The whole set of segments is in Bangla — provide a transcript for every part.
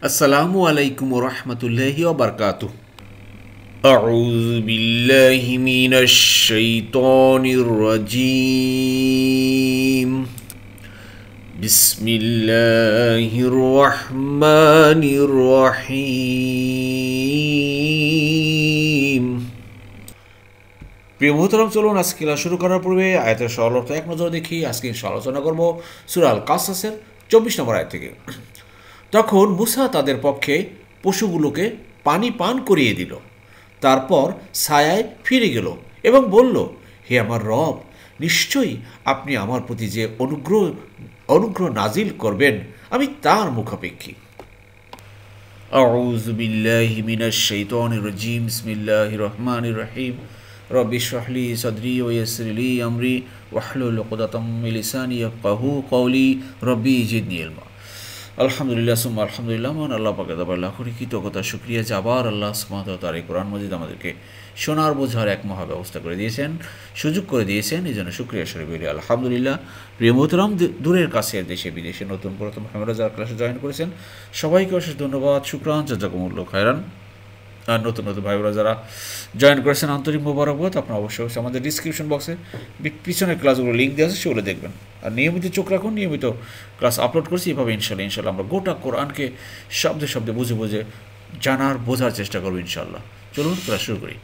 আসসালামু আলাইকুম ওয়া রাহমাতুল্লাহি ওয়া বারাকাতুহু। আউযু বিল্লাহি মিনাশ শাইতানির রাজীম। বিসমিল্লাহির রহমানির রহিম। প্রিয় মুহতারাম, চলুন আজকে ক্লাস শুরু করার পূর্বে আয়াতের সরল অর্থ এক নজর দেখি। আজকে ইনশাআল্লাহ আলোচনা করব সূরা আল কাসাসের 24 নম্বর আয়াত থেকে। তখন মুসা তাদের পক্ষে পশুগুলোকে পানি পান করিয়ে দিল, তারপর ছায়ায় ফিরে গেল এবং বলল, হে আমার রব, নিশ্চয়ই আপনি আমার প্রতি যে অনুগ্রহ নাজিল করবেন আমি তার মুখাপেক্ষী। আউযু বিল্লাহি মিনাশ শাইতানির রাজীম। বিসমিল্লাহির রহমানির রহিম। রব্বি ইশরাহ লি সাদরি ওয়া ইয়াসসির লি আমরি ওয়াহলুল উকদাতাম মিন লিসানি ইয়াফকাহু কওলি রব্বি জিদনি ইলমা। আলহামদুলিল্লাহ সুম্মা আলহামদুলিল্লাহ। মহান আল্লাহ পাকের দরবারে লাখো কৃতজ্ঞতা শুকরিয়া যে আবার আল্লাহ সুবহানাহু ওয়া তাআলা কোরআন মাজিদ আমাদেরকে শোনার বোঝার এক মহা ব্যবস্থা করে দিয়েছেন, সুযোগ করে দিয়েছেন। এই জন্য শুকরিয়া স্বরূপ বলি আলহামদুলিল্লাহ। প্রিয় মোহতারাম, দূরের কাছের দেশে বিদেশে নতুন পুরাতন আমরা যারা ক্লাসে জয়েন করেছেন সবাইকে অশেষ ধন্যবাদ, শুকরান, জাযাকুমুল্লাহ খায়রান। আর নতুন ভাই বোনেরা যারা জয়েন করেছেন আন্তরিক মোবারকবাদ। আপনারা অবশ্যই আমাদের ডিসক্রিপশন বক্সে পিছনের ক্লাসগুলো লিঙ্ক দেওয়া আছে, সেগুলো দেখবেন। আর নিয়মিত চোখ রাখুন, নিয়মিত ক্লাস আপলোড করছি। এভাবে ইনশাল্লাহ আমরা গোটা কোরআনকে শব্দে শব্দে বুঝে বুঝে জানার বোঝার চেষ্টা করবো ইনশাল্লাহ। চলুন ক্লাস শুরু করি।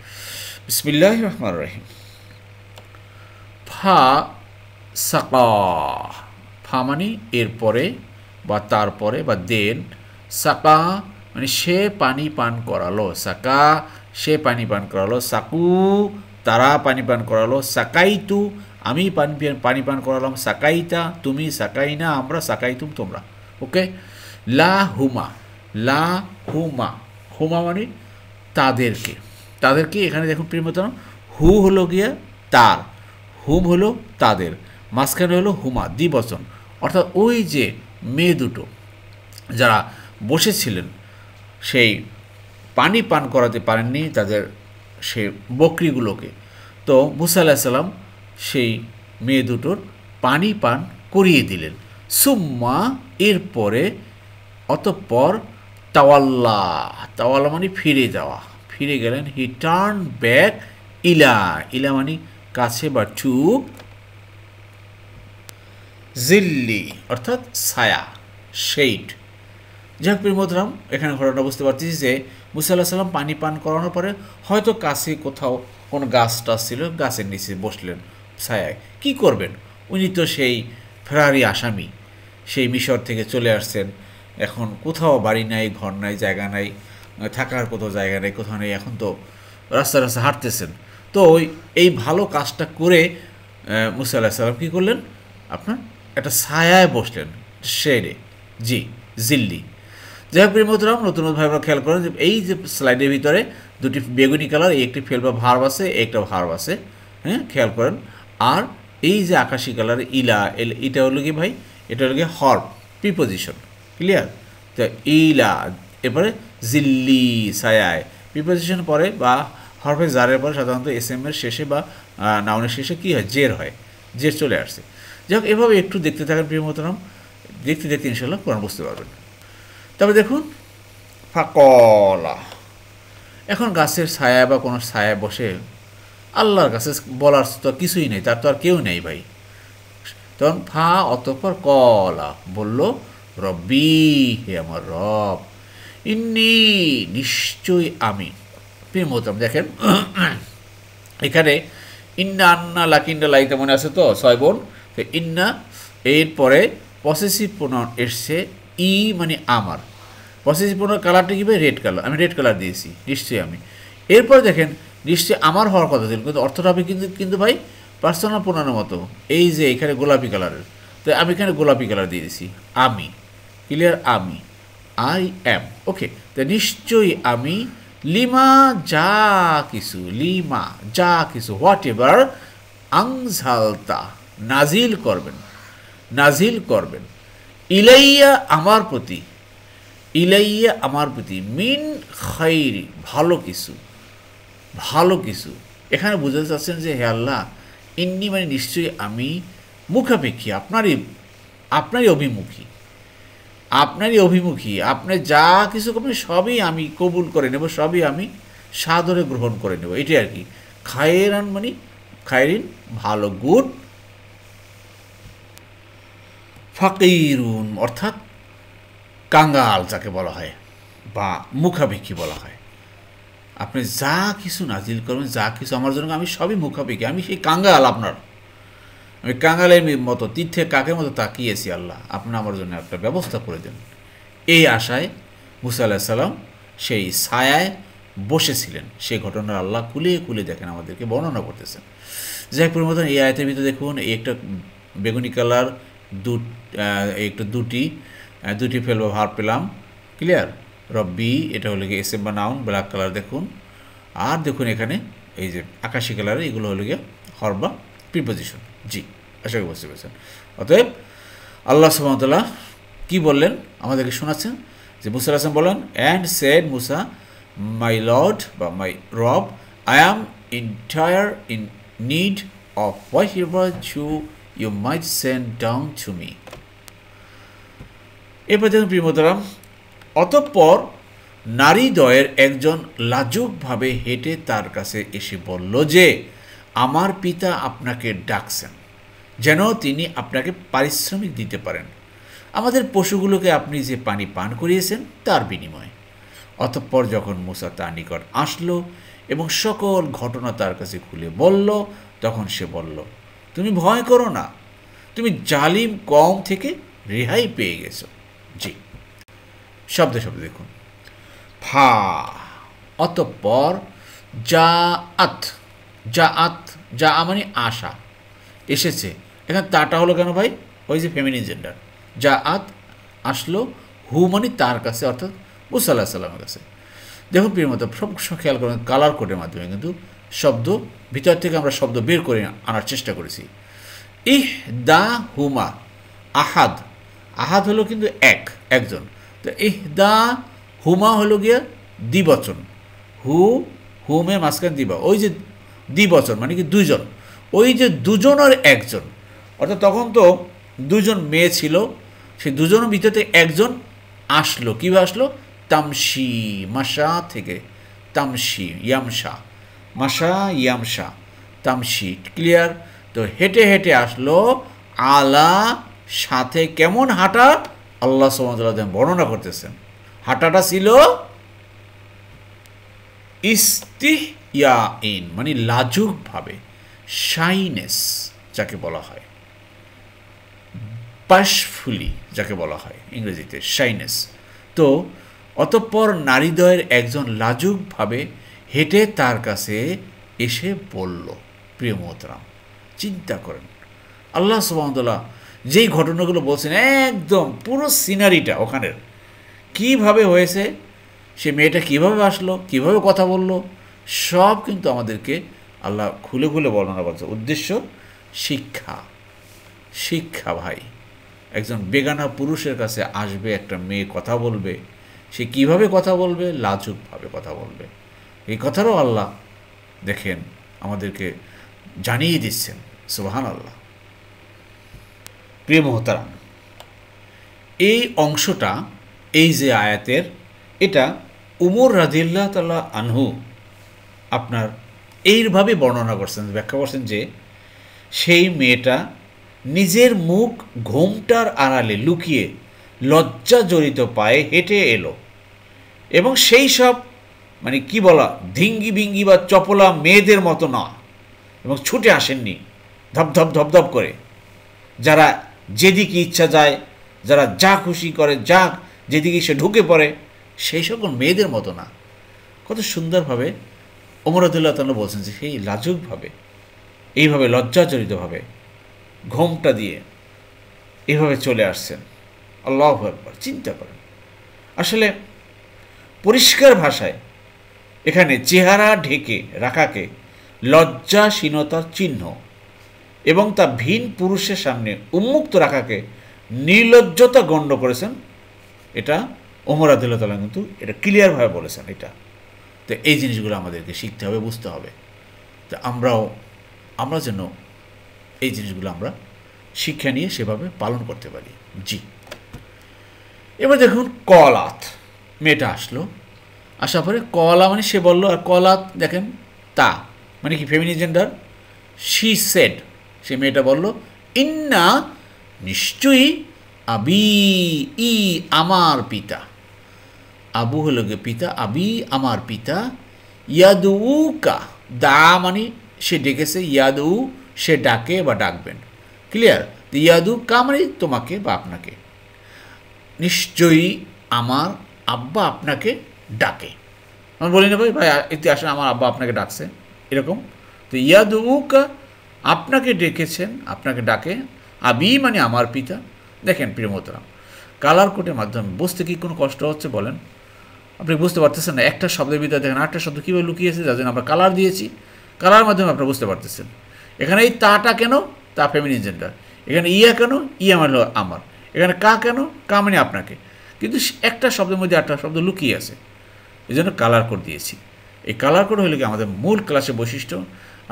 বিসমিল্লাহির রহমানির রহিম। ফা সাকা, ফা মানে এরপরে বা তারপরে বা দেন, সাকা মানে সে পানি পান করালো, সাকা সে পানি পান করালো, সাকু তারা পানি পান করালো, সাকাইতু আমি পানি পান করালাম, সাকাইতা তুমি, সাকাইনা আমরা, সাকাইতুম তোমরা। ওকে। লা হুমা, লা হুমা, হুমা মানে তাদেরকে, তাদেরকে এখানে দেখুন প্রিয়তম, হু হলো গিয়া তার, হুম হলো তাদের, মাঝখানে হলো হুমা দ্বিবচন, অর্থাৎ ওই যে মেয়ে দুটো যারা বসেছিলেন সেই পানি পান করাতে পারেননি তাদের সেই বকরিগুলোকে, তো মুসা আলাইহিস সালাম সেই মেয়ে দুটোর পানি পান করিয়ে দিলেন। সুম্মা এরপরে, অতঃপর, তাওয়াল্লা, তাওয়াল্লা মানে ফিরে যাওয়া, ফিরে গেলেন। হি টার্ন ব্যাক, ইলা, ইলা মানে কাছে বা টু, জিল্লি অর্থাৎ ছায়া, শেড। যাই হোক প্রিয় মোহতারাম, এখানে ঘটনা বুঝতে পারতেছি যে মুসা আলাইহিস সালাম পানি পান করানোর পরে হয়তো কাছে কোথাও কোনো গাছ টাছ ছিল, গাছের নিচে বসলেন ছায়ায়। কি করবেন, উনি তো সেই ফেরারি আসামি, সেই মিশর থেকে চলে আসছেন, এখন কোথাও বাড়ি নাই, ঘর নাই, জায়গা নাই, থাকার কোথাও জায়গা নেই, কোথাও নেই, এখন তো রাস্তা রাস্তা হাঁটতেছেন। তো এই ভালো কাজটা করে মুসা আলাইহিস সালাম কী করলেন, আপনার একটা ছায়ায় বসলেন, শেডে, জি, জিল্লি। যাই হোক প্রিয় মোহতারাম, নতুন ভাই আমরা খেয়াল করেন যে এই যে স্লাইডের ভিতরে দুটি বেগুনি কালার, একটি ফেল বা ভার্ব আছে, একটা ভার্ব আছে, হ্যাঁ খেয়াল করেন। আর এই যে আকাশি কালার ইলা, এটা হলো কি ভাই, এটা হলো কি হর্ব, প্রিপোজিশন, ক্লিয়ার। তো ইলা, এরপরে জিল্লি ছায়ায়, প্রিপোজিশন পরে বা হরফে জারের পরে সাধারণত এস এম এর শেষে বা নাউনের শেষে কী হয়, জের হয়, জের চলে আসছে। যাই হোক এভাবে একটু দেখতে থাকেন প্রিয় মোহতারাম, দেখতে দেখতে ইনশাল্লাহ কোরআন বুঝতে পারবেন। তবে দেখুন, ফাকলা, এখন গাছের ছায়া বা কোনো ছায়া বসে আল্লাহর কাছে বলার তো কিছুই নেই, তার তো আর কেউ নেই ভাই। তখন ফা অতঃপর কলা বলল, রব্বি হে আমার রব, ইন্নি নিশ্চয়ই আমি। প্রিয় মোহতারাম দেখেন এখানে ইন্না আন্না লাকিন্না লাইটা মনে আছে তো 6 বোন, তো ইন্না এরপরে পসেসিভ প্রোনাউন এসছে, ই মানে আমার, পসেসিভ প্রোনাউন কালারটা কী ভাই, রেড কালার, আমি রেড কালার দিয়েছি, নিশ্চয়ই আমি। এরপরে দেখেন নিশ্চয়ই আমার হওয়ার কথা ছিল, কিন্তু অর্থটা হবে কিন্তু ভাই পার্সোনাল প্রোনাউনের মতো, এই যে এখানে গোলাপি কালারের, তো আমি এখানে গোলাপি কালার দিয়ে দিয়েছি, আমি, ক্লিয়ার, আমি, আই অ্যাম। ওকে, তো নিশ্চয়ই আমি, লিমা যা কিছু, লিমা যা কিছু, হোয়াট এভার, আংঝালতা নাজিল করবেন, নাজিল করবেন, ইলাইয়া আমার প্রতি, ইলাইয়া আমার প্রতি, মিন খাইরি ভালো কিছু, ভালো কিছু। এখানে বুঝতে চাচ্ছেন যে হে আল্লাহ, ইন্নি মানে নিশ্চয়ই আমি, মুখাপেক্ষী আপনারই অভিমুখী, আপনারই অভিমুখী, আপনি যা কিছু করবেন সবই আমি কবুল করে নেব, সবই আমি সাদরে গ্রহণ করে নেব, এটাই আর কি। খায়রান মানে খায়রিন ভালো, গুড। ফাকিরুন অর্থাৎ কাঙ্গাল যাকে বলা হয় বা মুখাপেক্ষী বলা হয়। আপনি যা কিছু নাজিল করবেন, যা কিছু আমার জন্য, আমি সবই মুখাপেক্ষী, আমি সেই কাঙ্গাল আপনার, আমি কাঙ্গালের মতো তীর্থে কাকের মতো তাকিয়েছি, আল্লাহ আপনি আমার জন্য একটা ব্যবস্থা করে দেন। এই আশায় মুসা আলাইহিস সালাম সেই ছায়ায় বসেছিলেন। সেই ঘটনার আল্লাহ খুলে খুলে দেখেন, আমাদেরকে বর্ণনা করতেছেন। যাই হোক মতন এই আয়াতের ভিতরে দেখুন, এই একটা বেগুনি কালার একটা দুটি ফেলবো ভার পেলাম, ক্লিয়ার। রব্বি এটা হলো গিয়ে এসএম বা নাউন, ব্ল্যাক কালার দেখুন। আর দেখুন এখানে এই যে আকাশি কালারের, এগুলো হলো গিয়ে হর বা প্রিপোজিশন। জি, আশা করি বুঝতে পেরেছেন। অতএব আল্লাহ সুবহানাহু ওয়া তাআলা কি বললেন আমাদেরকে শোনাচ্ছেন, যে মুসা আলাইহিস সালাম বলেন, and said Musa, my lord বা মাই রব, I am entire in need of whatever you might send down to me. এরপর দেখুন প্রিয় মোহতারাম, অতঃপর নারীদ্বয়ের একজন লাজুকভাবে হেঁটে তার কাছে এসে বলল যে, আমার পিতা আপনাকে ডাকছেন, যেন তিনি আপনাকে পারিশ্রমিক দিতে পারেন আমাদের পশুগুলোকে আপনি যে পানি পান করিয়েছেন তার বিনিময়ে। অতঃপর যখন মুসা তার নিকট আসলো এবং সকল ঘটনা তার কাছে খুলে বলল, তখন সে বলল, তুমি ভয় করো না, তুমি জালিম কওম থেকে রেহাই পেয়ে গেছো। জি, শব্দে শব্দে দেখুন। ফা অতঃপর জাআত, জাআত যা মানে আশা, এসেছে। এখানে তাটা হলো কেন ভাই? ওই যে ফেমিনিন জেন্ডার, জাআত আসলো, হু মানে তার কাছে, অর্থাৎ মুসা আলাইহিস সালামের কাছে। দেখুন প্রিয় মতো সব খেয়াল করেন, কালার কোডের মাধ্যমে কিন্তু শব্দ ভিতর থেকে আমরা শব্দ বের করে আনার চেষ্টা করেছি। ইহ দা হুমা, আহাদ, আহাদ হলো কিন্তু একজন, তো ইহ দা হুমা হলো গিয়ে দ্বিবচন, হুমের মাঝখানে দিবা, ওই যে দ্বিবচন মানে কি দুইজন, ওই যে দুজনের একজন, অর্থাৎ তখন তো দুজন মেয়ে ছিল, সেই দুজনের ভিতরে একজন আসলো। কীভাবে আসলো? তামসি, মাসা থেকে তামসি, ইয়ামসা, মাসা ইয়ামসা, তামসি, ক্লিয়ার। তো হেঁটে হেঁটে আসলো, আলা সাথে, কেমন হাঁটা? আল্লাহ সুবহানাহু ওয়া তাআলা বর্ণনা করতেছেন, হাঁটাটা ছিল ইস্তিহইয়াইন মানে লাজুকভাবে, শাইনেস যাকে বলা হয়, বাশফুলি যাকে বলা হয় ইংরেজিতে, শাইনেস। তো অতঃপর নারীদ্বয়ের একজন লাজুকভাবে হেঁটে তার কাছে এসে বলল। প্রিয় মোহতারাম, চিন্তা করেন আল্লাহ সুবহানাহু ওয়া তাআলা যেই ঘটনাগুলো বলছেন, একদম পুরো সিনারিটা ওখানের কীভাবে হয়েছে, সে মেয়েটা কীভাবে আসলো, কীভাবে কথা বলল, সব কিন্তু আমাদেরকে আল্লাহ খুলে খুলে বর্ণনা করছে। উদ্দেশ্য শিক্ষা, শিক্ষা ভাই। একজন বেগানা পুরুষের কাছে আসবে একটা মেয়ে, কথা বলবে, সে কিভাবে কথা বলবে? লাজুকভাবে কথা বলবে। এই কথারও আল্লাহ দেখেন আমাদেরকে জানিয়ে দিচ্ছেন। সুবহানাল্লাহ। প্রিয় মোহতারাম, এই অংশটা, এই যে আয়াতের, এটা উমর রাদিয়াল্লাহু তাআলা আনহু আপনার এইভাবে বর্ণনা করছেন, ব্যাখ্যা করছেন যে সেই মেয়েটা নিজের মুখ ঘোমটার আড়ালে লুকিয়ে লজ্জা জড়িত পায়ে হেঁটে এলো, এবং সেই সব মানে কি বলা, ধিঙ্গি বিঙ্গি বা চপলা মেয়েদের মতো না, এবং ছুটে আসেননি ধপধপ ধপধপ করে, যারা যেদিকে ইচ্ছা যায়, যারা যা খুশি করে, যা যেদিকে সে ঢুকে পড়ে, সেই সকল মেয়েদের মতো না। কত সুন্দরভাবে ওমর রাদিয়াল্লাহু তাআলা বলছেন যে সেই লাজুকভাবে, এইভাবে লজ্জাজড়িতভাবে ঘোমটা দিয়ে এভাবে চলে আসছেন। আল্লাহু আকবার। চিন্তা করেন, আসলে পরিষ্কার ভাষায় এখানে চেহারা ঢেকে রাখাকে লজ্জাশীলতার চিহ্ন এবং তা ভিন পুরুষের সামনে উন্মুক্ত রাখাকে নির্লজ্জতা গণ্য করেছেন। এটা ওমর রাদিয়াল্লাহু তাআলা কিন্তু এটা ক্লিয়ারভাবে বলেছেন। এটা তো এই জিনিসগুলো আমাদেরকে শিখতে হবে, বুঝতে হবে। তো আমরা যেন এই জিনিসগুলো আমরা শিক্ষা নিয়ে সেভাবে পালন করতে পারি। জি, এবার দেখুন কলাত, মেয়েটা আসলো, আসার পরে কলা মানে সে বলল, আর কলাত দেখেন তা মানে কি ফেমিনিন জেন্ডার। শি সেড, সে মেয়েটা বলল, ইন্না নিশ্চয়ই, আবি ই আমার পিতা, আবু হলো গে পিতা, আবি আমার পিতা, ইয়াদুকা দা মানে সে ডেকেছে, ইয়াদু সে ডাকে বা ডাকবেন, ক্লিয়ার। ইয়াদু কা মানে তোমাকে বা আপনাকে, নিশ্চয়ই আমার আব্বা আপনাকে ডাকে। আমি বলি না ভাই ভাই এতে আসলে আমার আব্বা আপনাকে ডাকছে এরকম। তো ইয়াদুকা আপনাকে ডেকেছেন, আপনাকে ডাকে, আবি মানে আমার পিতা। দেখেন প্রিয় মোহতারাম, কালার কোডের মাধ্যমে বুঝতে কি কোনো কষ্ট হচ্ছে বলেন? আপনি বুঝতে পারতেছেন না একটা শব্দের ভিতরে দেখেন আটটা শব্দ কীভাবে লুকিয়েছে, যার জন্য আমরা কালার দিয়েছি। কালার মাধ্যমে আপনারা বুঝতে পারতেছেন। এখানে এই তাটা কেন, তা ফেমিনিন জেন্ডার। এখানে ইয়া কেন, ইয়া মানে আমার। এখানে কা কেন, কা মানে আপনাকে। কিন্তু একটা শব্দের মধ্যে আটটা শব্দ লুকিয়ে আছে, এই জন্য কালার কোড দিয়েছি। এই কালার কোড হলে কি আমাদের মূল ক্লাসের বৈশিষ্ট্য।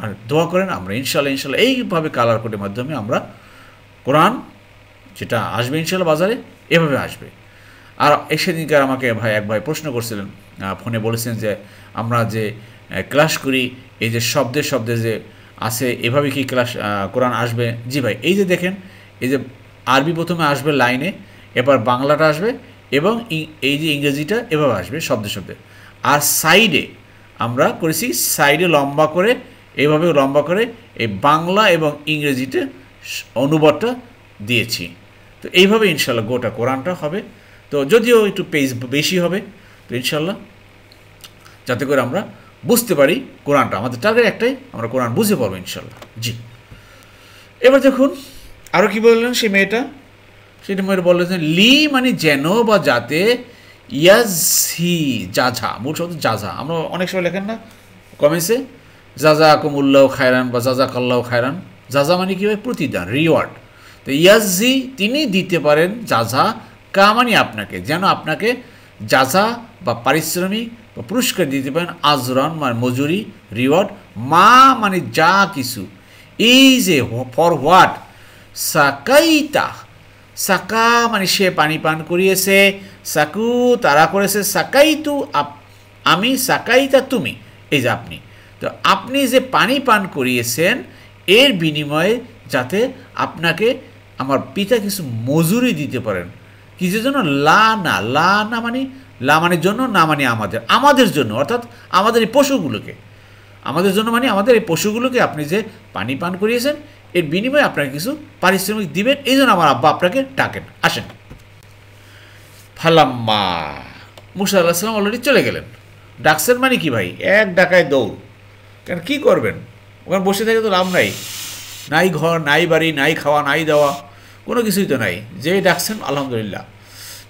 আর দোয়া করেন আমরা ইনশাল্লাহ এইভাবে কালার কোডের মাধ্যমে আমরা কোরআন যেটা আসবে ইনশাল্লাহ বাজারে এভাবে আসবে। আর সেদিনকার আমাকে এক ভাই প্রশ্ন করছিলেন, ফোনে বলেছেন যে আমরা যে ক্লাস করি এই যে শব্দে শব্দে যে আছে এভাবে কি ক্লাস কোরআন আসবে? জি ভাই, এই যে দেখেন, এই যে আরবি প্রথমে আসবে লাইনে, এবার বাংলাটা আসবে এবং এই যে ইংরেজিটা এভাবে আসবে শব্দে শব্দে। আর সাইডে আমরা করেছি, সাইডে লম্বা করে এইভাবে লম্বা করে এই বাংলা এবং ইংরেজিতে অনুবাদটা দিয়েছি। তো এইভাবে ইনশাল্লাহ গোটা কোরআনটা হবে। তো যদিও একটু পেজ বেশি হবে, তো ইনশাল্লাহ যাতে করে আমরা বুঝতে পারি কোরআনটা, আমাদের টার্গেট একটাই, আমরা কোরআন বুঝতে পারবো ইনশাল্লাহ। জি, এবার দেখুন আরও কি বললেন সেই মেয়েটা। সেটা মেয়েটা বললেন লি মানে যেন বা যাতে, ইয়াজি যাঝা, মূল শব্দ যাঝা। আমরা অনেক সময় লেখেন না কমেন্টসে, যাজা কুমুল্লাহ খায়রান বা যাজা কাল্লাহ খায়রান। যাজা মানে কী হয়, প্রতিদান, রিওয়ার্ড। তো ইয়াজি তিনি দিতে পারেন, যাজা কা মানে আপনাকে, যেন আপনাকে যাজা বা পারিশ্রমিক বা পুরস্কার দিতে পারেন, আজরান মানে মজুরি, রিওয়ার্ড, মা মানে যা কিছু, এই যে ফর হোয়াট, সাকাইতা, সাকা মানে সে পানি পান করিয়েছে, সাকু তারা করেছে, সাকাইতু আমি, সাকাইতা তুমি, এই যে আপনি। তো আপনি যে পানি পান করিয়েছেন এর বিনিময়ে যাতে আপনাকে আমার পিতা কিছু মজুরি দিতে পারেন। কিসের জন্য? লা না মানে, লা মানে জন্য, না মানে আমাদের জন্য, অর্থাৎ আমাদের এই পশুগুলোকে, আমাদের জন্য মানে আমাদের এই পশুগুলোকে আপনি যে পানি পান করিয়েছেন এর বিনিময়ে আপনাকে কিছু পারিশ্রমিক দিবেন, এই জন্য আমার আব্বা আপনাকে ডাকেন, আসেন। ফালাম্মা, মুসা আল্লাহ সাল্লাম অলরেডি চলে গেলেন। ডাকছেন মানে কি ভাই, এক ডাকায় দৌড়। কেন কী করবেন, ওখানে বসে থেকে তো লাভ নাই, নাই ঘর, নাই বাড়ি, নাই খাওয়া, নাই দেওয়া, কোনো কিছুই তো নাই। যে ডাকছেন আলহামদুলিল্লাহ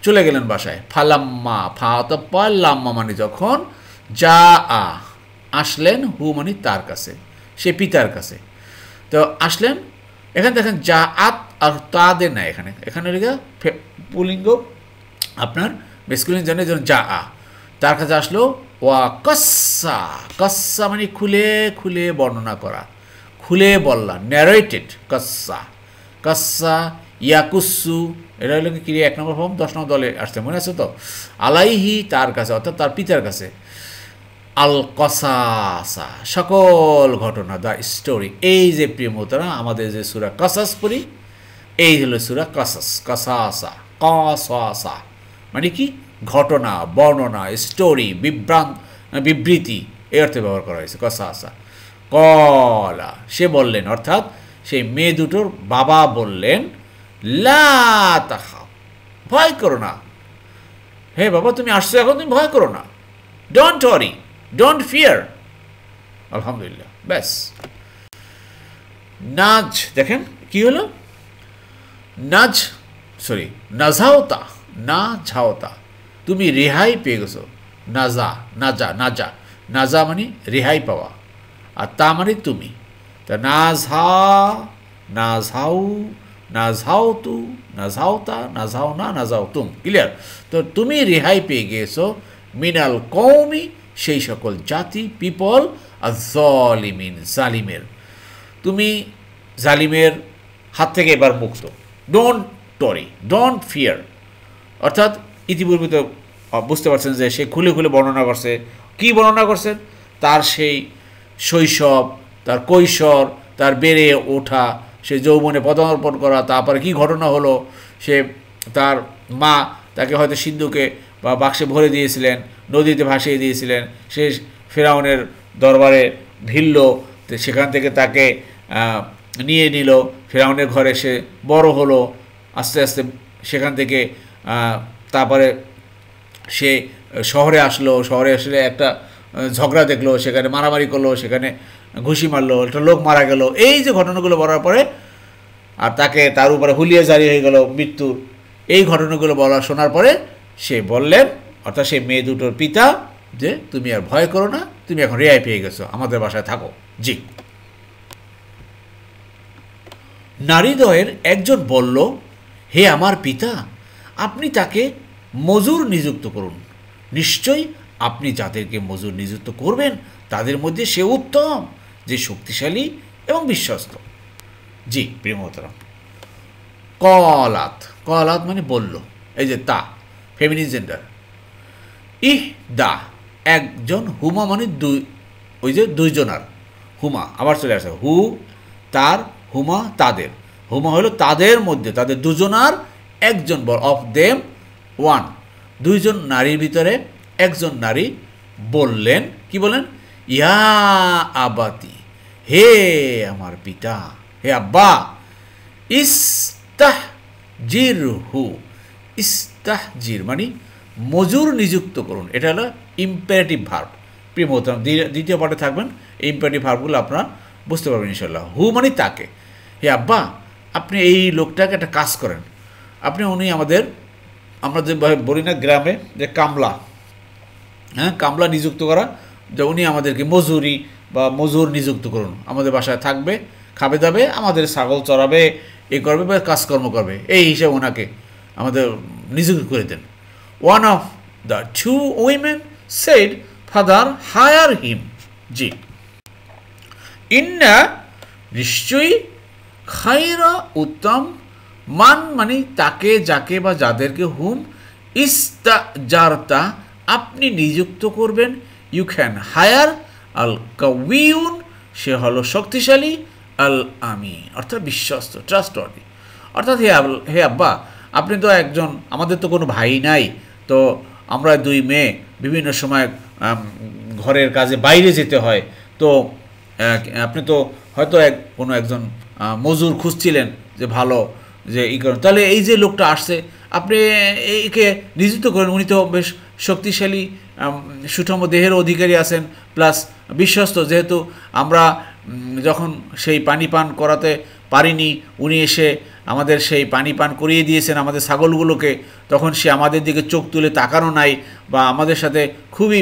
চলে গেলেন বাসায়। ফালাম্মা, ফা তো পাল্লাম্মা মানে যখন, যা আসলেন, হু মানে তার কাছে, সে পিতার কাছে। তো আসলেন, এখানে দেখেন যা আত আর তাদের নাই, এখানে লেগে পুলিঙ্গ আপনার মেসকুলিন জন্য যা তার কাছে আসলো। ওয়া কস্সা, কস্সা মানে খুলে খুলে বর্ণনা করা, খুলে বললা, ন্যারেটেড, কস্সা, কস্সা, ইয়াকুসু, এটা হলো কি 1 নম্বর ফর্ম 10 নম্বর দলে আসছে, মনে আছে তো? আলাইহি তার কাছে, অর্থাৎ তার পিতার কাছে, আল কসাসা সকল ঘটনা, দ্য স্টোরি। এই যে প্রিয় মোহতারা আমাদের যে সূরা কসাস পড়ি, এই হলো সূরা কসাস, কসাসা, কসাসা মানে কি, ঘটনা, বর্ণনা, স্টোরি, বিবৃতি, এই অর্থে ব্যবহার করা হয়েছে কসাসা। কলা সে বললেন, অর্থাৎ সেই মেয়ে দুটোর বাবা বললেন, লা তাখাফ ভয় করো না, হে বাবা তুমি আসছো এখন, তুমি ভয় করো না, ডোন্ট ওয়ারি, ডোন্ট ফিয়ার। আলহামদুলিল্লাহ, ব্যাস। নাজ দেখেন কি হলো, নাজ সরি নাজাওতা, না ঝাওতা, তুমি রেহাই পেয়ে গেছো। নাজা, নাজা, নাজা, নাজা মানে রেহাই পাওয়া, আর তা মানে তুমি। তা নাজা, নাজাউ, নাজাও তু, নাজাওতা, নাজাও না, নাজাও তুম, ক্লিয়ার? তো তুমি রেহাই পেয়ে গিয়েছো, মিনাল কওমি সেই সকল জাতি, পিপল, আর জলিমিন জালিমের, তুমি জালিমের হাত থেকে এবার মুক্ত। ডোন্ট টরি, ডোন্ট ফিয়ার, অর্থাৎ ইতিপূর্বে তো বুঝতে পারছেন যে সে খুলে খুলে বর্ণনা করছে। কি বর্ণনা করছেন? তার সেই শৈশব, তার কৈশোর, তার বেড়ে ওঠা, সে যৌবনে পদার্পণ করা, তারপরে কি ঘটনা হলো, সে তার মা তাকে হয়তো সিন্ধুকে বা বাক্সে ভরে দিয়েছিলেন, নদীতে ভাসিয়ে দিয়েছিলেন, সে ফেরাউনের দরবারে ভিড়ল, সেখান থেকে তাকে নিয়ে নিল, ফেরাউনের ঘরে সে বড় হলো, আস্তে আস্তে সেখান থেকে তারপরে সে শহরে আসলো, শহরে আসলে একটা ঝগড়া দেখলো, সেখানে মারামারি করলো, সেখানে ঘুষি মারলো, একটা লোক মারা গেল, এই যে ঘটনাগুলো বলার পরে আর তাকে তার উপরে হুলিয়া জারি হয়ে গেল মৃত্যুর, এই ঘটনাগুলো শোনার পরে সে বললেন, অর্থাৎ সেই মেয়ে দুটোর পিতা, যে তুমি আর ভয় করো না, তুমি এখন রেহাই পেয়ে গেছো, আমাদের বাসায় থাকো। জি। নারীদ্বয়ের একজন বলল, হে আমার পিতা, আপনি তাকে মজুর নিযুক্ত করুন। নিশ্চয়ই আপনি যাদেরকে মজুর নিযুক্ত করবেন তাদের মধ্যে সে উত্তম, যে শক্তিশালী এবং বিশ্বস্ত। জি প্রিয় মোহতারাম, কলাত, কলাত মানে বলল, এই যে তা ফেমিনিন জেন্ডার। ইহ দা একজন, হুমা মানে দুই, ওই যে দুইজনার, হুমা আবার চলে আসে, হু তার, হুমা তাদের, হুমা হলো তাদের মধ্যে, তাদের দুজনার একজন, অফ দেম ওয়ান, দুইজন নারীর ভিতরে একজন নারী বললেন, কি বলেন? ইয়া আবাতি, হে আমার পিতা, হে আব্বা, ইস্তাহজির হু, ইস্তাহজির মানে মজুর নিযুক্ত করুন। এটা হলো ইম্পারেটিভ ভার্ব। প্রিয় মোহতারাম, দ্বিতীয় পার্টে থাকবেন, এই ইম্পারেটিভ ভার্বগুলো আপনারা বুঝতে পারবেন ইনশাল্লাহ। হু মানে তাকে, হে আব্বা আপনি এই লোকটাকে একটা কাজ করেন, আপনি উনি আমাদের, আমরা যে বলি না গ্রামে যে কামলা, হ্যাঁ কামলা নিযুক্ত করা, যে উনি আমাদেরকে মজুরি বা মজুর নিযুক্ত করুন, আমাদের বাসায় থাকবে, খাবে দাবে, আমাদের ছাগল চড়াবে, এ করবে বা কাজকর্ম করবে, এই হিসাবে ওনাকে আমাদের নিযুক্ত করে দেন। One of the two women said, father hire him. জি। ইন্না নিশ্চয়ই, খাইরা উত্তম, মান মানে তাকে, যাকে বা যাদেরকে, হুম ইস্তাজারতা আপনি নিযুক্ত করবেন, ইউ ক্যান হায়ার, আল কাউইউন সে হলো শক্তিশালী, আল আমি অর্থাৎ বিশ্বস্ত, ট্রাস্টওয়ার্দি। অর্থাৎ হে আব্বা আপনি তো একজন, আমাদের তো কোনো ভাই নাই, তো আমরা দুই মেয়ে বিভিন্ন সময় ঘরের কাজে বাইরে যেতে হয়, তো আপনি তো হয়তো কোনো একজন মজুর খুঁজছিলেন যে ভালো, যে ই করেন, তাহলে এই যে লোকটা আসছে আপনি একে নিযুক্ত করেন, উনি তো বেশ শক্তিশালী, সুষম দেহের অধিকারী আছেন, প্লাস বিশ্বস্ত, যেহেতু আমরা যখন সেই পানি পান করাতে পারিনি, উনি এসে আমাদের সেই পানি পান করিয়ে দিয়েছেন আমাদের ছাগলগুলোকে, তখন সে আমাদের দিকে চোখ তুলে তাকানো নাই, বা আমাদের সাথে খুবই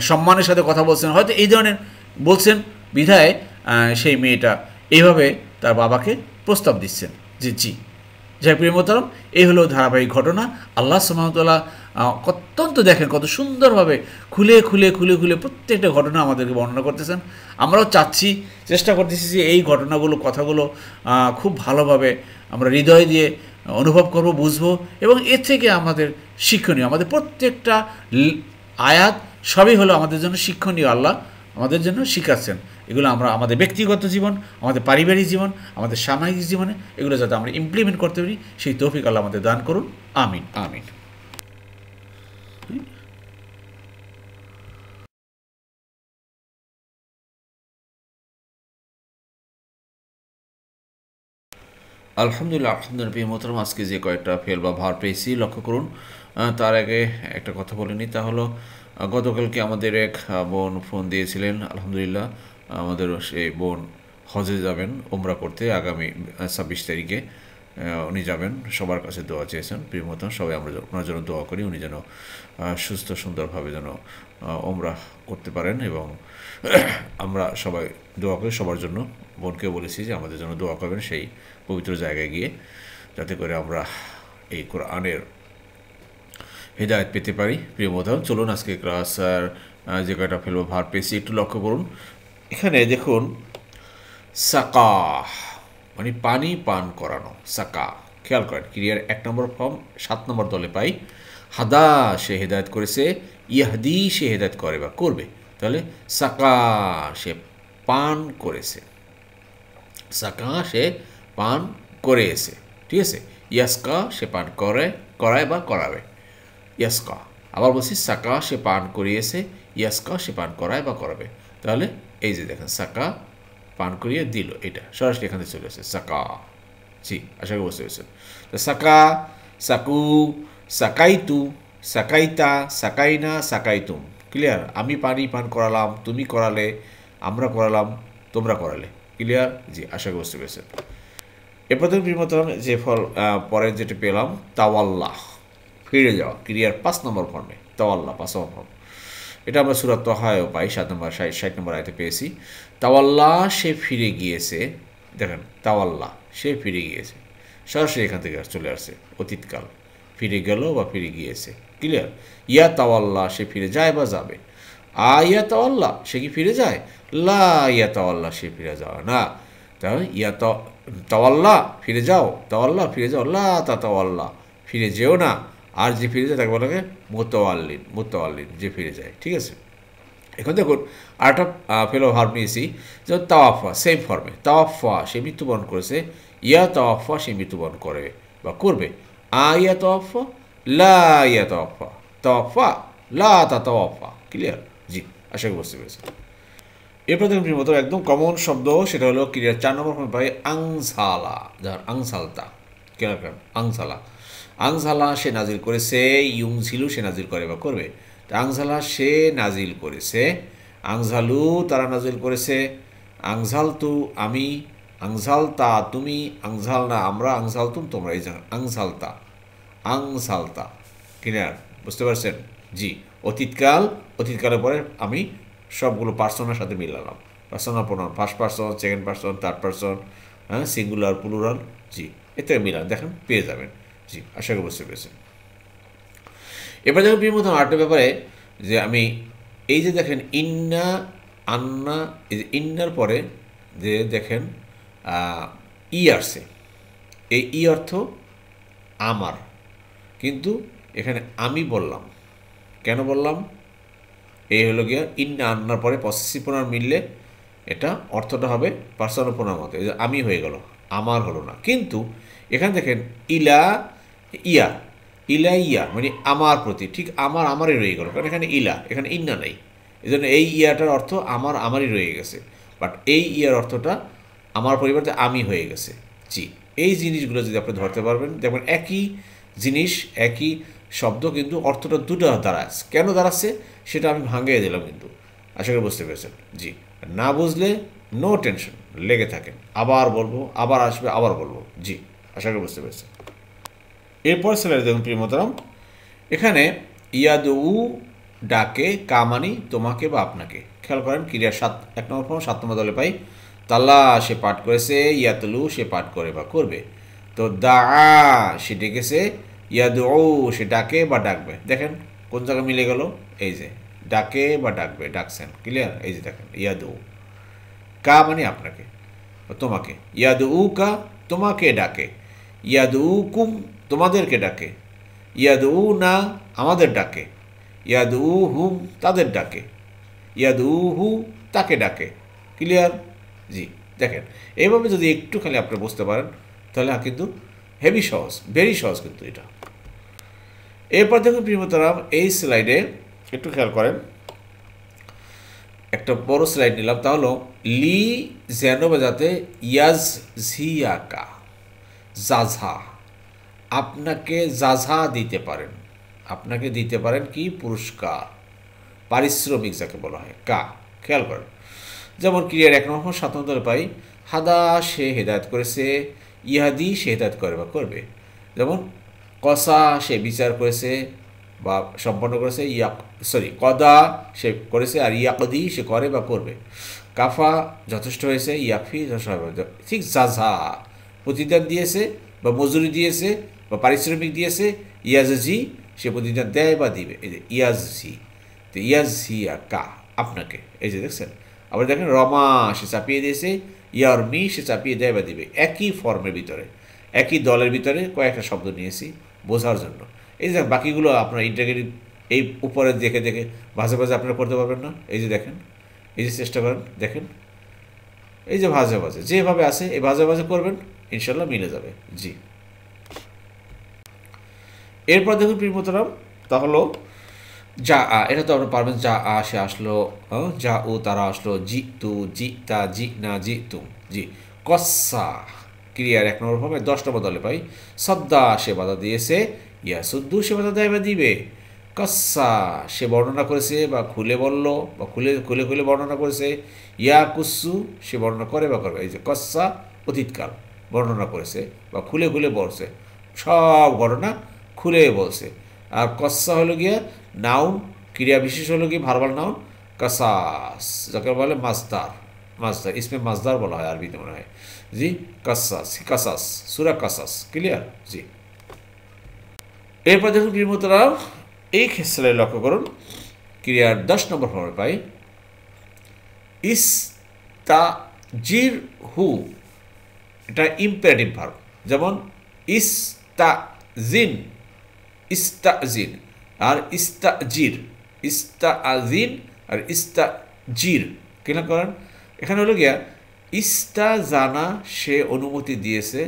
সম্মানের সাথে কথা বলছেন, হয়তো এই ধরনের বলছেন, বিধায় সেই মেয়েটা এইভাবে তার বাবাকে প্রস্তাব দিচ্ছেন যে জি। যাই প্রিয় মোহতারাম, এই হলো ধারাবাহিক ঘটনা। আল্লাহ সুবহানাহু ওয়া তাআলা অত্যন্ত দেখেন কত সুন্দরভাবে খুলে খুলে খুলে খুলে প্রত্যেকটা ঘটনা আমাদেরকে বর্ণনা করতেছেন। আমরাও চাচ্ছি, চেষ্টা করতেছি যে এই ঘটনাগুলো, কথাগুলো খুব ভালোভাবে আমরা হৃদয় দিয়ে অনুভব করব, বুঝবো, এবং এর থেকে আমাদের শিক্ষণীয়, আমাদের প্রত্যেকটা আয়াত সবই হলো আমাদের জন্য শিক্ষণীয়, আল্লাহ আমাদের জন্য শিখাচ্ছেন। এগুলো আমরা আমাদের ব্যক্তিগত জীবন, আমাদের পারিবারিক জীবন, আমাদের সামাজিক জীবনে এগুলো যাতে আমরা ইমপ্লিমেন্ট করতে পারি, সেই তৌফিক আল্লাহ আমাদের দান করুন। আমিন আমিন। আলহামদুলিল্লাহ, আলহামদুলিল্লাহ। প্রিয় মোহতারাম, আজকে যে কয়েকটা ফেল বা ভার পেয়েছি লক্ষ্য করুন। তার আগে একটা কথা বলিনি, তা হলো গতকালকে আমাদের এক বোন ফোন দিয়েছিলেন। আলহামদুলিল্লাহ, আমাদের সেই বোন হজে যাবেন ওমরা করতে আগামী 26 তারিখে উনি যাবেন। সবার কাছে দোয়া চেয়েছেন। প্রিয় মোহতারাম, সবাই আমরা ওনার জন্য দোয়া করি, উনি যেন সুস্থ সুন্দরভাবে যেন ওমরা করতে পারেন, এবং আমরা সবাই দোয়া করি সবার জন্য। বোনকে বলেছি যে আমাদের জন্য দোয়া করবেন সেই পবিত্র জায়গায় গিয়ে, যাতে করে আমরা এই কোরআনের হেদায়েত পেতে পারি। প্রিয় মোহতারাম, চলুন আজকে ক্লাসের যে কয়টা ফেলবো ভার পেয়েছি একটু লক্ষ্য করুন। এখানে দেখুন, সাকা মানে পানি পান করানো, সাকা, খেয়াল করেন ক্রিয়ার 1 নম্বর ফর্ম 7 নম্বর দলে পাই। হাদা সে হেদায়েত করেছে, ইয়াহদি সে হেদায়েত করে বা করবে। তাহলে সাকা সে পান করেছে, সাকা সে পান করেছে, ঠিক আছে। ইয়াসকা সে পান করে, করায় বা করাবে, ইয়াসকা। আবার বলছি সাকা সে পান করিয়েছে, ইয়াসকা সে পান করায় বা করাবে। তাহলে এই যে দেখেন সাকা পান করিয়ে দিল, এটা সরাসরি এখানে চলে আসে সাকা। জি, আশা করি বুঝতে পেরেছেন। তো সাকা, সাকু, সাকাইতু, সাকাইতা, সাকাইনা, সাকাইতুম। ক্লিয়ার? আমি পানি পান করালাম, তুমি করালে, আমরা করালাম, তোমরা করালে। ক্লিয়ার? জি, আশা করি বুঝতে পেরেছেন। এরপর থেকে প্রিয়তম যে ফল পরে যেটা পেলাম, তাওয়াল্লাহ, ফিরে যাওয়া, ক্রিয়ার 5 নম্বর ফর্মে, তাওয়াল্লাহ 5 নম্বর ফর্ম। এটা আমরা সূরা তাহায়ও পাই, 60 নম্বর আয়াতে পেয়েছি। তাওয়াল্লাহ সে ফিরে গিয়েছে, দেখেন তাওয়াল্লাহ সে ফিরে গিয়েছে, সরাসরি এখান থেকে চলে আসছে অতীতকাল, ফিরে গেল বা ফিরে গিয়েছে। ক্লিয়ার? ইয়া তাওয়াল্লাহ সে ফিরে যায় বা যাবে। ইয়া তাওয়াল্লাহ সে কি ফিরে যায়? লা ইয়া তাওয়াল্লাহ সে ফিরে যাওয়া না। তাহলে ইয়া তাওয়াল্লাহ ফিরে যাও, তাওয়াল্লাহ ফিরে যাও, লা তা তাওয়াল্লাহ ফিরে যেও না। আর যে ফিরে যায় তাকে বলা হয় মুতাওয়াল্লিন, মুতাওয়াল্লিন যে ফিরে যায়, ঠিক আছে। এখন দেখুন আরেকটা ফেলো ভার্ব নিয়েছি, যেমন তাওয়াফা, সেম ফর্মে, তাওয়াফা সে মৃত্যুবরণ করেছে, ইয়া তাওয়াফা সে মৃত্যুবরণ করে বা করবে। ইয়া তাওয়াফা, লা ইয়া তাওয়াফা, তাওয়াফা লা তা তাওয়াফা। ক্লিয়ার? জি, আশা করি বুঝতে পেরেছি। এরপর দেখুন মতো একদম কমন শব্দ, সেটা হলো ক্রিয়ার 4 নম্বর ফর্মে পাই আংসালা, যার আংসালতা, কেনার কারণ আংসালা। আংসালা সে নাজিল করেছে, ইউং ঝিলু সে নাজিল করে বা করবে। আংসালা সে নাজিল করেছে, আংঝালু তারা নাজিল করেছে, আংঝালতু আমি, আংঝালতা তুমি, আংঝালনা আমরা, আংঝালতুম তোমরা। এই আংঝালতা, আংসালতা। ক্লিয়ার? বুঝতে পারছেন? জি, অতীতকাল, অতীতকালের পরে আমি সবগুলো পার্সনের সাথে মিলালাম, personal pronoun, first person, second person, third person, হ্যাঁ, সিঙ্গুলার, প্লুরাল। জি, এতে মিলান, দেখেন পেয়ে যাবেন। জি, আশা করি বুঝতে পেরেছেন। এবার দেখুন প্রিয় আরেকটা ব্যাপারে, যে আমি এই যে দেখেন ইন্না, আন্না, এই যে ইন্নার পরে যে দেখেন ই আসছে, এই ই অর্থ আমার, কিন্তু এখানে আমি বললাম, কেন বললাম? এই হলো গিয়া ইন্না আন্নার পরে পসেসিভ প্রোনাউন মিললে এটা অর্থটা হবে পার্সোনাল প্রোনাউন মতো, এই যে আমি হয়ে গেল, আমার হলো না। কিন্তু এখানে দেখেন ইলা ইয়া, ইলা ইয়া মানে আমার প্রতি, ঠিক আমার আমারই রয়ে গেল, কারণ এখানে ইলা, এখানে ইন্না নেই। এই জন্য এই ইয়াটার অর্থ আমার আমারই রয়ে গেছে, বাট এই ইয়ার অর্থটা আমার পরিবর্তে আমি হয়ে গেছে। জি, এই জিনিসগুলো যদি আপনি ধরতে পারবেন, দেখবেন একই জিনিস, একই শব্দ, কিন্তু অর্থটা দুটো দাঁড়াচ্ছে। কেন দাঁড়াচ্ছে সেটা আমি ভাঙিয়ে দিলাম, কিন্তু আশা করি বুঝতে পেরেছেন। জি, না বুঝলে নো টেনশন, লেগে থাকেন, আবার বলবো, আবার আসবে, আবার বলবো। জি, আশা করি বুঝতে পেরেছেন। এরপর স্যালারি দেখুন প্রিয় মোহতারাম, এখানে ইয়াদু ডাকে, কামানি তোমাকে বা আপনাকে। খেয়াল করেন ক্রিয়ার 1 নম্বর ফর্ম 7 নম্বর দলে পাই, তাল্লা সে পাঠ করেছে, ইয়াতলু সে পাঠ করে বা করবে। তো দা সে ডেকেছে, ইয়াদু সে ডাকে বা ডাকবে। দেখেন কোন জায়গায় মিলে গেল, এই যে ডাকে বা ডাকবে, ডাকছেন। ক্লিয়ার? এই যে দেখেন ইয়াদু, কা মানে আপনাকে, তোমাকে, ইয়াদু কা তোমাকে ডাকে, ইয়াদু কুম তোমাদেরকে ডাকে, ইয়াদু না আমাদের ডাকে, ইয়াদু হুম তাদের ডাকে, ইয়াদু হু তাকে ডাকে। ক্লিয়ার? জি, দেখেন এইভাবে যদি একটু খালি আপনি বুঝতে পারেন, তাহলে কিন্তু হেভি সহজ, ভেরি সহজ কিন্তু এটা। এরপর দেখুন প্রিয়তরাম, এই স্লাইডে একটু খেয়াল করেন, একটা বড় স্লাইড নিলাম, তা হলো লি যেন বাজাতে ইয়াজ ঝিয়াকা, জাঝা আপনাকে জাঝা দিতে পারেন, আপনাকে দিতে পারেন কি পুরস্কার, পারিশ্রমিক যাকে বলা হয়, কা। খেয়াল করেন, যেমন ক্রিয়ার 1 নম্বর 7 নম্বর পাই, হাদা সে হেদায়ত করেছে, ইহাদি সে হেদায়ত করে বা করবে। যেমন কসা সে বিচার করেছে বা সম্পন্ন করেছে, কদা সে করেছে, আর ইয়াকদি সে করে বা করবে। কাফা যথেষ্ট হয়েছে, ইয়াকফি যথেষ্ট হবে। ঠিক জাঝা প্রতিদান দিয়েছে বা মজুরি দিয়েছে বা পারিশ্রমিক দিয়েছে, ইয়াজি সে প্রতিদান দেয় বা দিবে। এই যে ইয়াজি, তো ইয়াজিয়া কা আপনাকে, এই যে দেখছেন। আবার দেখেন রমা সে চাপিয়ে দিয়েছে, ইয়ারমি সে চাপিয়ে দেয় বা দিবে। একই ফর্মের ভিতরে, একই দলের ভিতরে কয়েকটা শব্দ নিয়েছি বোঝার জন্য। এই যে বাকিগুলো আপনার ইন্টাগ্রেটিভ এই উপরে দেখে দেখে ভাজে ভাজে আপনারা করতে পারবেন না। এই যে দেখেন, এই যে চেষ্টা করেন, দেখেন এই যে ভাজে ভাজে যেভাবে আছে এই ভাজে ভাজে করবেন, ইনশাল্লাহ মিলে যাবে। জি, এরপর দেখুন প্রিয় মোহতারাম, তা হলো যা আ, এটা তো আপনি পারবেন, যা আ সে আসলো, যা ও তারা আসলো, জি তু জি তা জি না জি তু। জি, কসা ক্রিয়ার 1 নম্বর ফর্মে 10 নম্বর দলে পাই। সদ্দা সে বাধা দিয়েছে, ইয়া সুদ্দু সে বাধা দেয় বা দিবে। কসা সে বর্ণনা করেছে বা খুলে বলল বা খুলে খুলে খুলে বর্ণনা করেছে। ইয়া কুসু সে বর্ণনা করে বা করবে। এই যে কসা অতীতকাল, বর্ণনা করেছে বা খুলে খুলে বলছে, সব ঘটনা খুলে বলছে। আর কসা হলো গিয়ে নাউন, ক্রিয়া বিশেষ হলো গিয়ে ভার্বাল নাউন কাসাস, যাকে বলে মাসদার। মাসদার ইসমে মাসদার বলা হয় আরবিতে মনে হয়। জি, কাসাস কাসাস সুরা কাসাস, ক্লিয়ার। জি, এরপর দেখুন প্রিয়মতরা, এই ক্ষেত্রে লক্ষ্য করুন ক্রিয়ার 10 নম্বর ফর্মে পাই ইস্তাজির হু, এটা ইম্পারেটিভ ভার্ব। যেমন ইস্তাজিন, ইস্তাজিন আর ইস্তাজির, ইস্তাজিন আর ইস্তাজির কেন করেন? এখানে হলো গিয়া ইস্তাজানা সে অনুমতি দিয়েছে,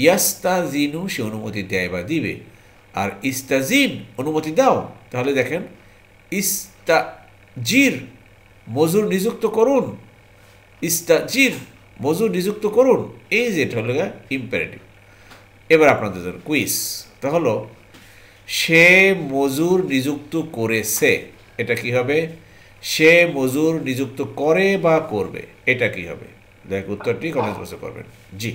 ইয়াস্তাজিনু সে অনুমতি দেয় বা দিবে। আর ইস্তাজিন অনুমতি দাও, তাহলে দেখেন ইস্তাজির মজুর নিযুক্ত করুন, ইস্তাজির মজুর নিযুক্ত করুন, এই যে এটা হলো ইম্পারেটিভ। এবার আপনাদের জন্য কুইজ, তা হলো সে মজুর নিযুক্ত করেছে, এটা কি হবে? সে মজুর নিযুক্ত করে বা করবে, এটা কি হবে? দেখ উত্তরটি কমেন্ট বক্সে করবেন। জি,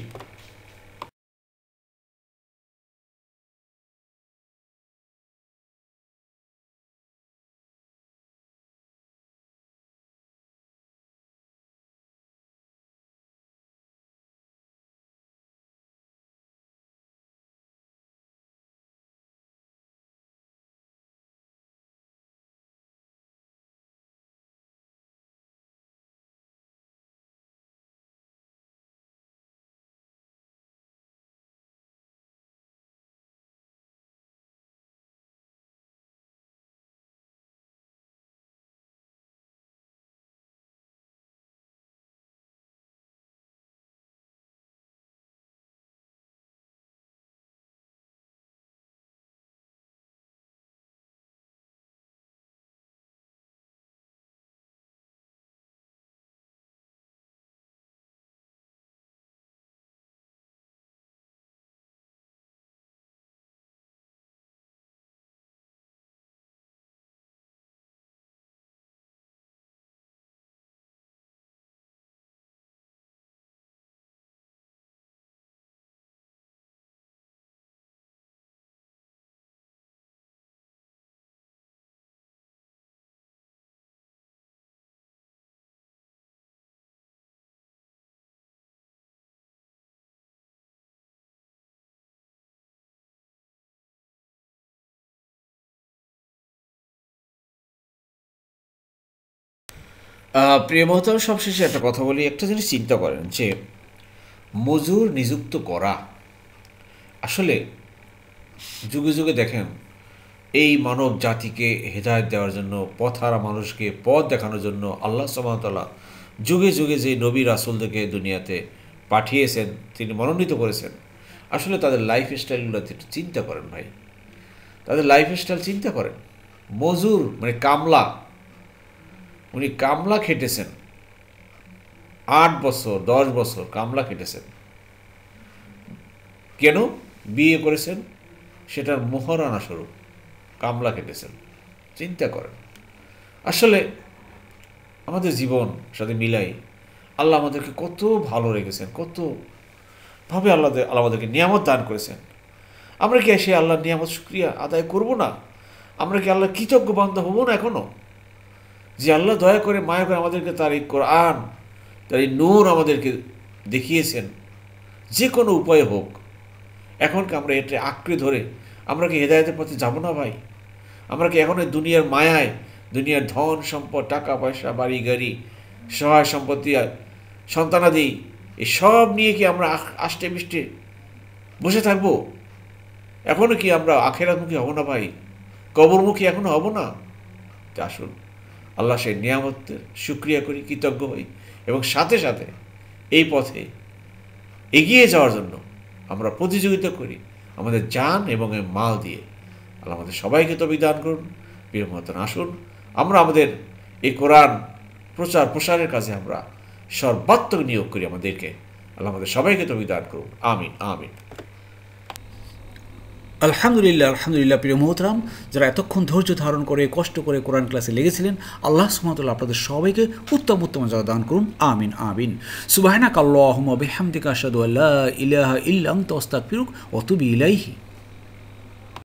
প্রিয় মহতম, সবশেষে একটা কথা বলি, একটা জিনিস চিন্তা করেন যে মজুর নিযুক্ত করা আসলে যুগে যুগে দেখেন এই মানব জাতিকে হেদায়েত দেওয়ার জন্য, পথহারা মানুষকে পথ দেখানোর জন্য আল্লাহ সুবহানাহু ওয়া তাআলা যুগে যুগে যে নবী রাসূলদেরকে দুনিয়াতে পাঠিয়েছেন, তিনি মনোনীত করেছেন। আসলে তাদের লাইফ স্টাইলগুলো একটু চিন্তা করেন ভাই, তাদের লাইফ স্টাইল চিন্তা করেন। মজুর মানে কামলা, উনি কামলা খেটেছেন 8 বছর 10 বছর কামলা খেটেছেন। কেন বিয়ে করেছেন? সেটার মোহরানা স্বরূপ কামলা খেটেছেন। চিন্তা করেন। আসলে আমাদের জীবন সাথে মিলাই আল্লাহ আমাদেরকে কত ভালো রেখেছেন, কতভাবে আল্লাহ আমাদেরকে নিয়ামত দান করেছেন। আমরা কি সেই আল্লাহর নিয়ামত শুকরিয়া আদায় করব না? আমরা কি আল্লাহর কৃতজ্ঞ বান্দা হব না এখনও? যে আল্লাহ দয়া করে মায়া করে আমাদেরকে তার এই কোরআন, তার এই নূর আমাদেরকে দেখিয়েছেন, যে কোনো উপায়ে হোক। এখন কি আমরা এটা আঁকড়ে ধরে আমরা কি হেদায়েতের পথে যাব না ভাই? আমরা কি এখন দুনিয়ার মায়ায়, দুনিয়ার ধন সম্পদ, টাকা পয়সা, বাড়ি গাড়ি, সহায় সম্পত্তি, সন্তানাদি, এই সব নিয়ে কি আমরা আষ্টে পৃষ্ঠে বসে থাকবো? এখনও কি আমরা আখেরাতমুখী হব না ভাই? কবরমুখী এখনও হব না? তো আসুন আল্লাহ সেই নিয়ামতের শুকরিয়া করি, কৃতজ্ঞ হই, এবং সাথে সাথে এই পথে এগিয়ে যাওয়ার জন্য আমরা প্রতিযোগিতা করি আমাদের জান এবং এই মাল দিয়ে। আল্লাহ আমাদের সবাইকে তৌফিক দান করুন। প্রিয় মহাতন, আসুন আমরা আমাদের এই কোরআন প্রচার প্রসারের কাজে আমরা সর্বাত্মক নিয়োগ করি আমাদেরকে। আল্লাহ আমাদের সবাইকে তৌফিক দান করুন। আমিন আমিন। আলহামদুলিল্লাহ, আলহামদুলিল্লাহ। প্রিয় মোহতরাম, যারা এতক্ষণ ধৈর্য ধারণ করে কষ্ট করে কোরআন ক্লাসে লেগেছিলেন, আল্লাহ সুবহানাহু ওয়া তাআলা আপনাদের সবাইকে উত্তম উত্তম জাযা দান করুন। আমিন আমিন। সুবহানাকা আল্লাহুম্মা বিহামদিকা আশহাদু আল্লা ইলাহা ইল্লা আনতা আস্তাগফিরুকা ওয়া আতুবু ইলাইহি।